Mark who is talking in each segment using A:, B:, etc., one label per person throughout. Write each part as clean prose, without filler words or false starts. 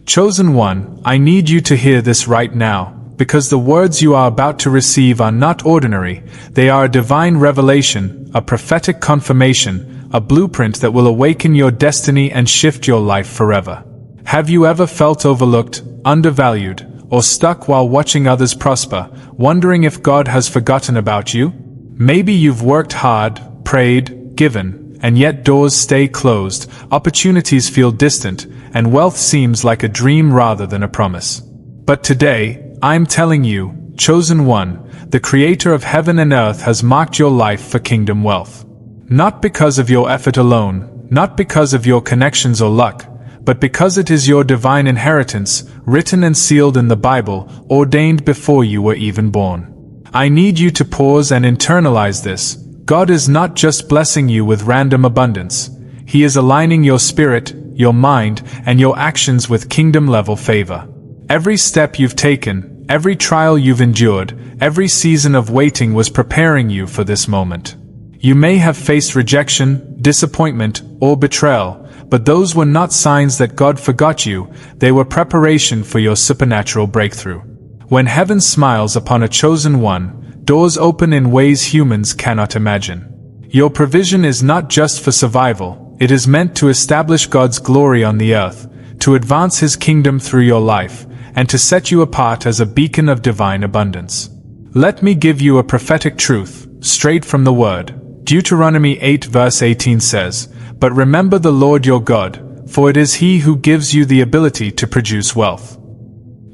A: Chosen one, I need you to hear this right now, because the words you are about to receive are not ordinary. They are a divine revelation, a prophetic confirmation, a blueprint that will awaken your destiny and shift your life forever. Have you ever felt overlooked, undervalued, or stuck while watching others prosper, wondering if God has forgotten about you? Maybe you've worked hard, prayed, given, and yet doors stay closed, opportunities feel distant, and wealth seems like a dream rather than a promise. But today, I'm telling you, chosen one, the Creator of heaven and earth has marked your life for kingdom wealth. Not because of your effort alone, not because of your connections or luck, but because it is your divine inheritance, written and sealed in the Bible, ordained before you were even born. I need you to pause and internalize this. God is not just blessing you with random abundance. He is aligning your spirit, your mind, and your actions with kingdom-level favor. Every step you've taken, every trial you've endured, every season of waiting was preparing you for this moment. You may have faced rejection, disappointment, or betrayal, but those were not signs that God forgot you. They were preparation for your supernatural breakthrough. When heaven smiles upon a chosen one, doors open in ways humans cannot imagine. Your provision is not just for survival, it is meant to establish God's glory on the earth, to advance His kingdom through your life, and to set you apart as a beacon of divine abundance. Let me give you a prophetic truth, straight from the Word. Deuteronomy 8 verse 18 says, "But remember the Lord your God, for it is He who gives you the ability to produce wealth."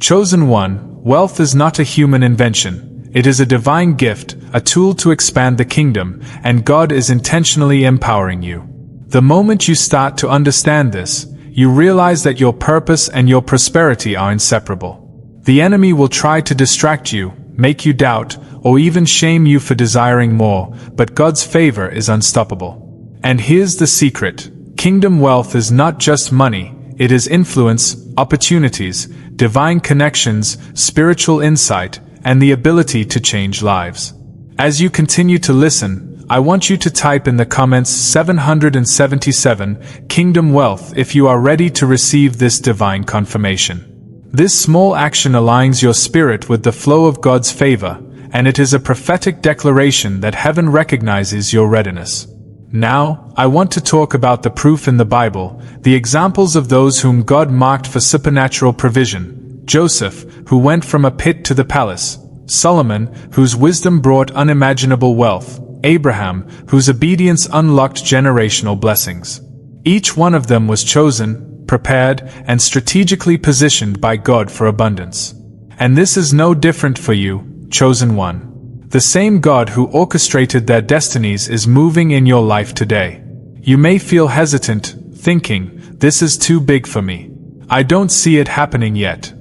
A: Chosen one, wealth is not a human invention. It is a divine gift, a tool to expand the kingdom, and God is intentionally empowering you. The moment you start to understand this, you realize that your purpose and your prosperity are inseparable. The enemy will try to distract you, make you doubt, or even shame you for desiring more, but God's favor is unstoppable. And here's the secret. Kingdom wealth is not just money, it is influence, opportunities, divine connections, spiritual insight, and the ability to change lives. As you continue to listen, I want you to type in the comments 777 Kingdom Wealth if you are ready to receive this divine confirmation. This small action aligns your spirit with the flow of God's favor, and it is a prophetic declaration that heaven recognizes your readiness. Now, I want to talk about the proof in the Bible, the examples of those whom God marked for supernatural provision. Joseph, who went from a pit to the palace. Solomon, whose wisdom brought unimaginable wealth. Abraham, whose obedience unlocked generational blessings. Each one of them was chosen, prepared, and strategically positioned by God for abundance. And this is no different for you, chosen one. The same God who orchestrated their destinies is moving in your life today. You may feel hesitant, thinking, "This is too big for me. I don't see it happening yet."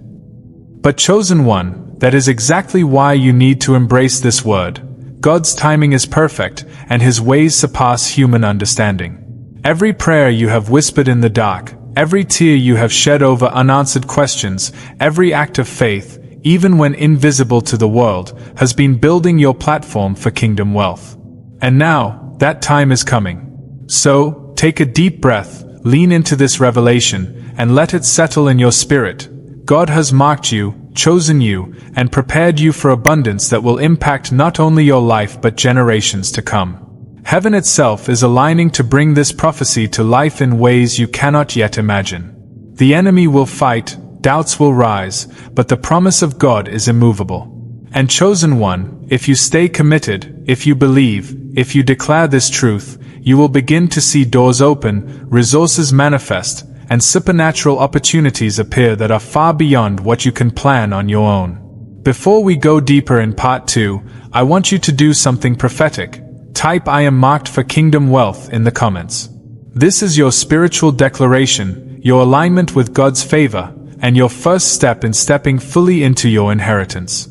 A: But chosen one, that is exactly why you need to embrace this word. God's timing is perfect, and His ways surpass human understanding. Every prayer you have whispered in the dark, every tear you have shed over unanswered questions, every act of faith, even when invisible to the world, has been building your platform for kingdom wealth. And now, that time is coming. So, take a deep breath, lean into this revelation, and let it settle in your spirit. God has marked you, chosen you, and prepared you for abundance that will impact not only your life but generations to come. Heaven itself is aligning to bring this prophecy to life in ways you cannot yet imagine. The enemy will fight, doubts will rise, but the promise of God is immovable. And chosen one, if you stay committed, if you believe, if you declare this truth, you will begin to see doors open, resources manifest, and supernatural opportunities appear that are far beyond what you can plan on your own. Before we go deeper in part 2, I want you to do something prophetic. Type "I am marked for kingdom wealth" in the comments. This is your spiritual declaration, your alignment with God's favor, and your first step in stepping fully into your inheritance.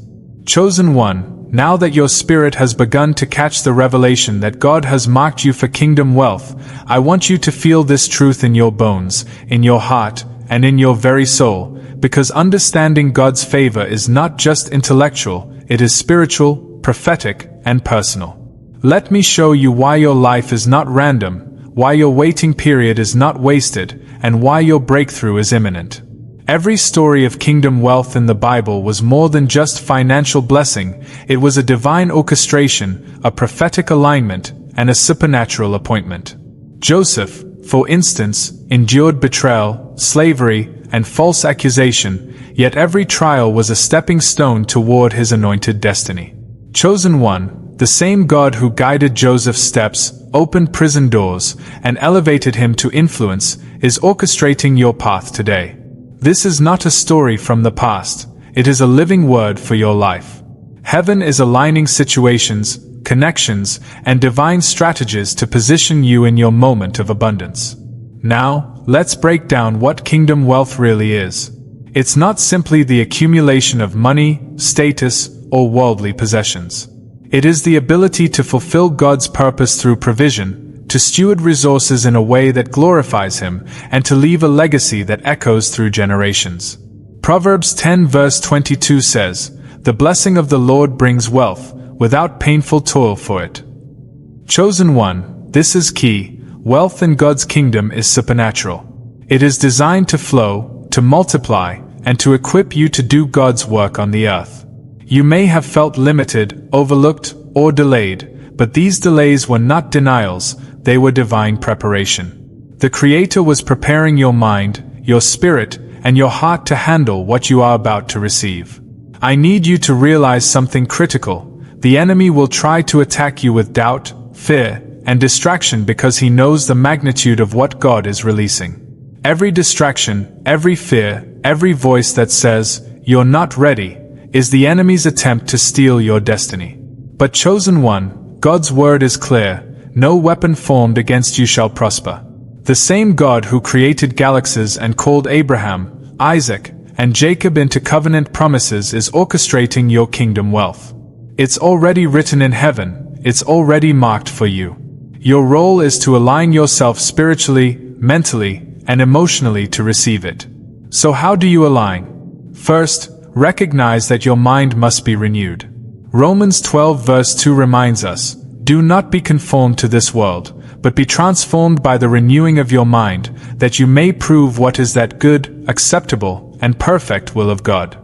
A: Chosen one, now that your spirit has begun to catch the revelation that God has marked you for kingdom wealth, I want you to feel this truth in your bones, in your heart, and in your very soul, because understanding God's favor is not just intellectual, it is spiritual, prophetic, and personal. Let me show you why your life is not random, why your waiting period is not wasted, and why your breakthrough is imminent. Every story of kingdom wealth in the Bible was more than just financial blessing. It was a divine orchestration, a prophetic alignment, and a supernatural appointment. Joseph, for instance, endured betrayal, slavery, and false accusation, yet every trial was a stepping stone toward his anointed destiny. Chosen one, the same God who guided Joseph's steps, opened prison doors, and elevated him to influence, is orchestrating your path today. This is not a story from the past, it is a living word for your life. Heaven is aligning situations, connections, and divine strategies to position you in your moment of abundance. Now, let's break down what kingdom wealth really is. It's not simply the accumulation of money, status, or worldly possessions. It is the ability to fulfill God's purpose through provision, to steward resources in a way that glorifies Him, and to leave a legacy that echoes through generations. Proverbs 10 verse 22 says, "The blessing of the Lord brings wealth, without painful toil for it." Chosen one, this is key. Wealth in God's kingdom is supernatural. It is designed to flow, to multiply, and to equip you to do God's work on the earth. You may have felt limited, overlooked, or delayed, but these delays were not denials, they were divine preparation. The Creator was preparing your mind, your spirit, and your heart to handle what you are about to receive. I need you to realize something critical. The enemy will try to attack you with doubt, fear, and distraction because he knows the magnitude of what God is releasing. Every distraction, every fear, every voice that says, "You're not ready," is the enemy's attempt to steal your destiny. But chosen one, God's word is clear, no weapon formed against you shall prosper. The same God who created galaxies and called Abraham, Isaac, and Jacob into covenant promises is orchestrating your kingdom wealth. It's already written in heaven, it's already marked for you. Your role is to align yourself spiritually, mentally, and emotionally to receive it. So how do you align? First, recognize that your mind must be renewed. Romans 12 verse 2 reminds us, "Do not be conformed to this world, but be transformed by the renewing of your mind, that you may prove what is that good, acceptable, and perfect will of God."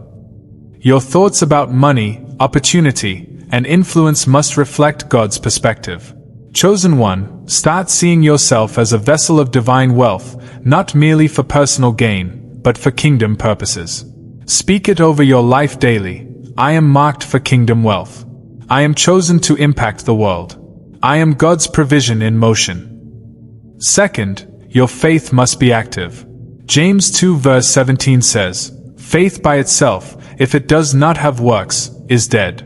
A: Your thoughts about money, opportunity, and influence must reflect God's perspective. Chosen one, start seeing yourself as a vessel of divine wealth, not merely for personal gain, but for kingdom purposes. Speak it over your life daily. I am marked for kingdom wealth. I am chosen to impact the world. I am God's provision in motion. Second, your faith must be active. James 2 verse 17 says, "Faith by itself, if it does not have works, is dead."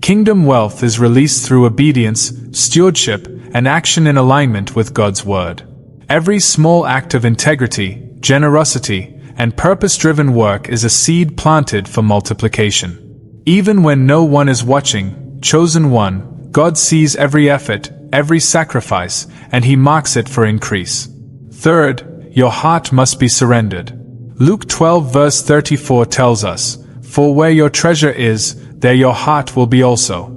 A: Kingdom wealth is released through obedience, stewardship, and action in alignment with God's word. Every small act of integrity, generosity, and purpose-driven work is a seed planted for multiplication. Even when no one is watching, chosen one, God sees every effort, every sacrifice, and He marks it for increase. Third, your heart must be surrendered. Luke 12 verse 34 tells us, "For where your treasure is, there your heart will be also."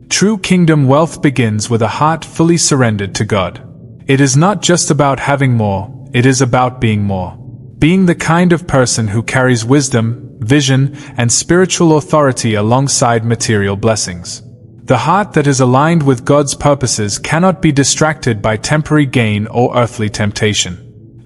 A: True kingdom wealth begins with a heart fully surrendered to God. It is not just about having more, it is about being more. Being the kind of person who carries wisdom, vision, and spiritual authority alongside material blessings. The heart that is aligned with God's purposes cannot be distracted by temporary gain or earthly temptation.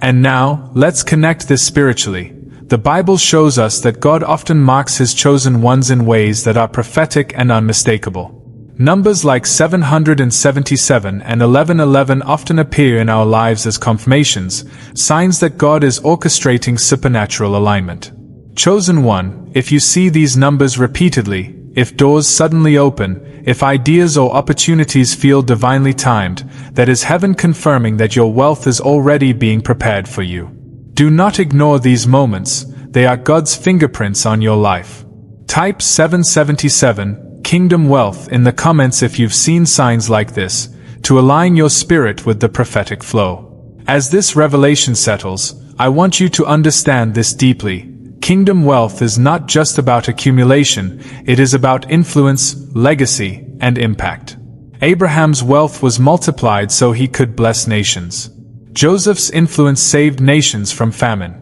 A: And now, let's connect this spiritually. The Bible shows us that God often marks His chosen ones in ways that are prophetic and unmistakable. Numbers like 777 and 1111 often appear in our lives as confirmations, signs that God is orchestrating supernatural alignment. Chosen one, if you see these numbers repeatedly, if doors suddenly open, if ideas or opportunities feel divinely timed, that is heaven confirming that your wealth is already being prepared for you. Do not ignore these moments, they are God's fingerprints on your life. Type 777, Kingdom Wealth in the comments if you've seen signs like this, to align your spirit with the prophetic flow. As this revelation settles, I want you to understand this deeply. Kingdom wealth is not just about accumulation, it is about influence, legacy, and impact. Abraham's wealth was multiplied so he could bless nations. Joseph's influence saved nations from famine.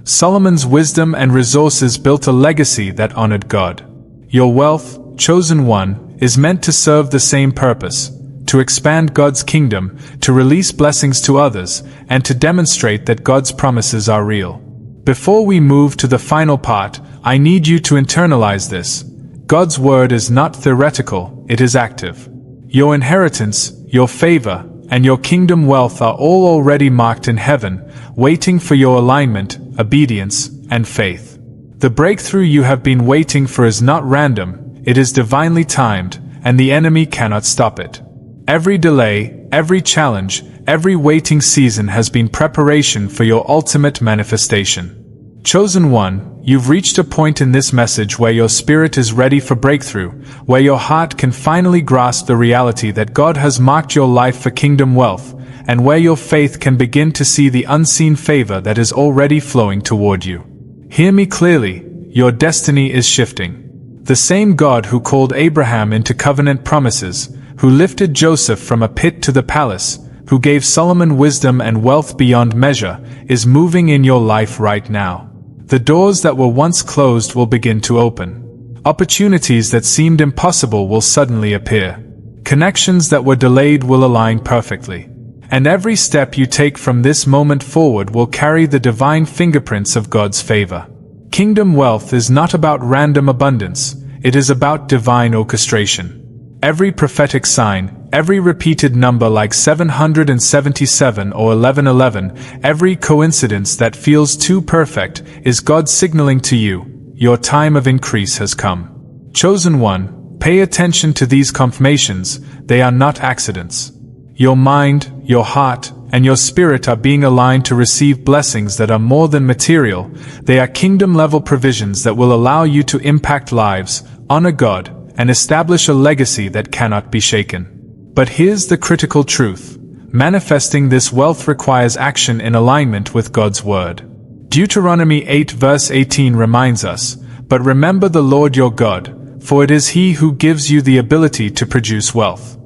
A: Solomon's wisdom and resources built a legacy that honored God. Your wealth, chosen one, is meant to serve the same purpose: to expand God's kingdom, to release blessings to others, and to demonstrate that God's promises are real. Before we move to the final part, I need you to internalize this. God's word is not theoretical, it is active. Your inheritance, your favor, and your kingdom wealth are all already marked in heaven, waiting for your alignment, obedience, and faith. The breakthrough you have been waiting for is not random, it is divinely timed, and the enemy cannot stop it. Every delay, every challenge, every waiting season has been preparation for your ultimate manifestation. Chosen one, you've reached a point in this message where your spirit is ready for breakthrough, where your heart can finally grasp the reality that God has marked your life for kingdom wealth, and where your faith can begin to see the unseen favor that is already flowing toward you. Hear me clearly, your destiny is shifting. The same God who called Abraham into covenant promises, who lifted Joseph from a pit to the palace, who gave Solomon wisdom and wealth beyond measure, is moving in your life right now. The doors that were once closed will begin to open. Opportunities that seemed impossible will suddenly appear. Connections that were delayed will align perfectly. And every step you take from this moment forward will carry the divine fingerprints of God's favor. Kingdom wealth is not about random abundance, it is about divine orchestration. Every prophetic sign, every repeated number like 777 or 1111, every coincidence that feels too perfect, is God signaling to you, your time of increase has come. Chosen one, pay attention to these confirmations, they are not accidents. Your mind, your heart, and your spirit are being aligned to receive blessings that are more than material. They are kingdom-level provisions that will allow you to impact lives, honor God, and establish a legacy that cannot be shaken. But here's the critical truth. Manifesting this wealth requires action in alignment with God's word. Deuteronomy 8 verse 18 reminds us, "But remember the Lord your God, for it is He who gives you the ability to produce wealth."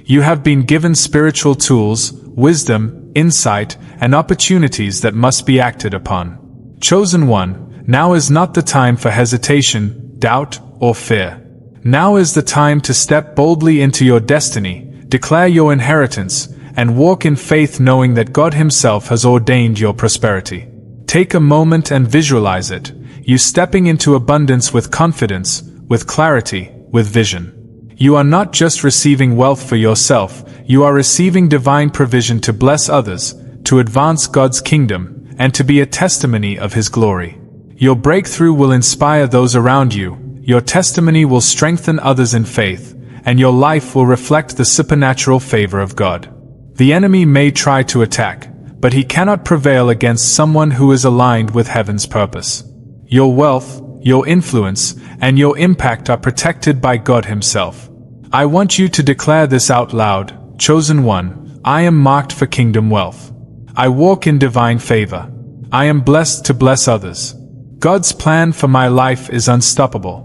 A: You have been given spiritual tools, wisdom, insight, and opportunities that must be acted upon. Chosen one, now is not the time for hesitation, doubt, or fear. Now is the time to step boldly into your destiny, declare your inheritance, and walk in faith knowing that God Himself has ordained your prosperity. Take a moment and visualize it, you stepping into abundance with confidence, with clarity, with vision. You are not just receiving wealth for yourself, you are receiving divine provision to bless others, to advance God's kingdom, and to be a testimony of His glory. Your breakthrough will inspire those around you, your testimony will strengthen others in faith, and your life will reflect the supernatural favor of God. The enemy may try to attack, but he cannot prevail against someone who is aligned with heaven's purpose. Your wealth, your influence, and your impact are protected by God Himself. I want you to declare this out loud, chosen one, I am marked for kingdom wealth. I walk in divine favor. I am blessed to bless others. God's plan for my life is unstoppable.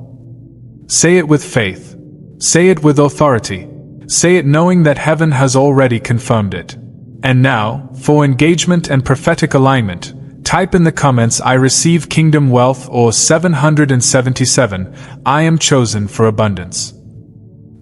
A: Say it with faith. Say it with authority. Say it knowing that heaven has already confirmed it. And now, for engagement and prophetic alignment, type in the comments I receive kingdom wealth or 777, I am chosen for abundance.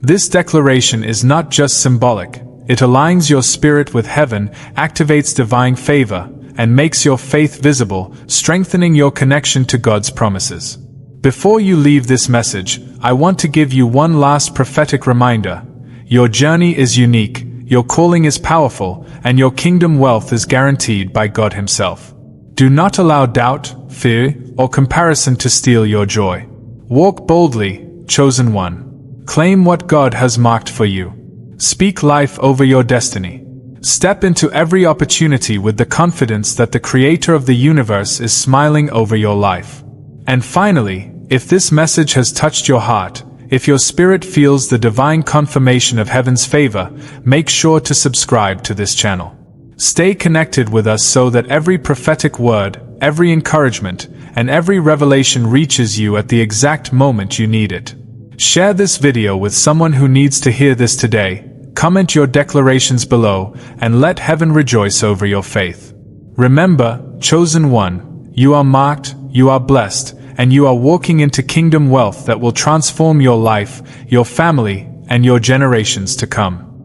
A: This declaration is not just symbolic, it aligns your spirit with heaven, activates divine favor, and makes your faith visible, strengthening your connection to God's promises. Before you leave this message, I want to give you one last prophetic reminder. Your journey is unique, your calling is powerful, and your kingdom wealth is guaranteed by God Himself. Do not allow doubt, fear, or comparison to steal your joy. Walk boldly, chosen one. Claim what God has marked for you. Speak life over your destiny. Step into every opportunity with the confidence that the Creator of the universe is smiling over your life. And finally, if this message has touched your heart, if your spirit feels the divine confirmation of heaven's favor, make sure to subscribe to this channel. Stay connected with us so that every prophetic word, every encouragement, and every revelation reaches you at the exact moment you need it. Share this video with someone who needs to hear this today. Comment your declarations below, and let heaven rejoice over your faith. Remember, chosen one, You are marked, you are blessed, and you are walking into kingdom wealth that will transform your life, your family, and your generations to come.